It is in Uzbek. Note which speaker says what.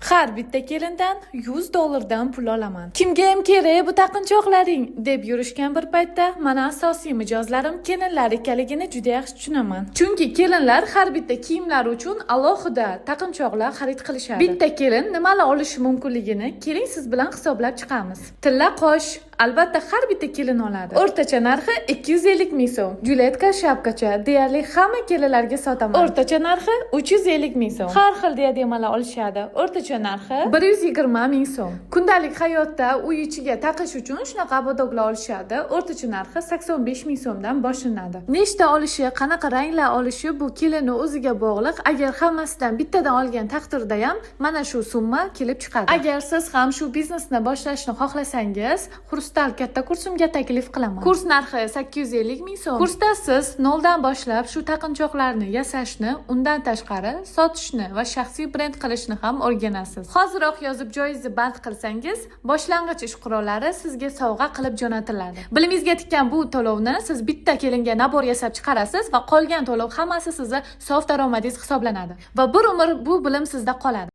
Speaker 1: Har bitta kelindan $100 pul olaman. Kimga ham kerak bu taqinchoqlaring deb yurishgan bir paytda mana asosiy mijozlarim kelinlar ekanligini juda yaxshi tushunaman. Chunki kelinlar har bitta kiyimlari uchun alohida taqinchoqlar xarid qilishadi. Bitta kelin nimalar olishi mumkinligini keling siz bilan hisoblab chiqamiz. Tilla qosh albatta har bitta kelin oladi. O'rtacha narxi 250 ming so'm. Juletka shapkacha deyarli hamma kelinlarga sotaman. O'rtacha narxi 350 ming so'm. Har xil diademalar olishadi. O'rtacha narxi 120 ming so'm. Kundalik hayotda uy ichiga taqish uchun shunaqa bodoklar olishadi. O'rtacha narxi 85 ming so'mdan boshlanadi. Nechta olishi, qanaqa ranglar olishi bu kelinning o'ziga bog'liq. Agar hammasidan bittadan olgan taqdirda ham mana shu summa kelib chiqadi. Agar siz ham shu biznesni boshlashni xohlasangiz, Xurstal katta kursimga taklif qilaman. Kurs narxi 850 ming so'm. Kursda siz noldan boshlab shu taqinchoqlarni yasashni, undan tashqari sotishni va shaxsiy brend qilishni ham o'rganasiz. Hoziroq yozib joyingizni band qilsangiz, boshlang'ich ish qurollari sizga sovg'a qilib jo'natiladi. Bilimingizga tikkan bu to'lovni siz bitta kelinga nabor yasab chiqarasiz va qolgan to'lov hammasi sizning sof daromadingiz hisoblanadi va bir umr bu bilim sizda qoladi.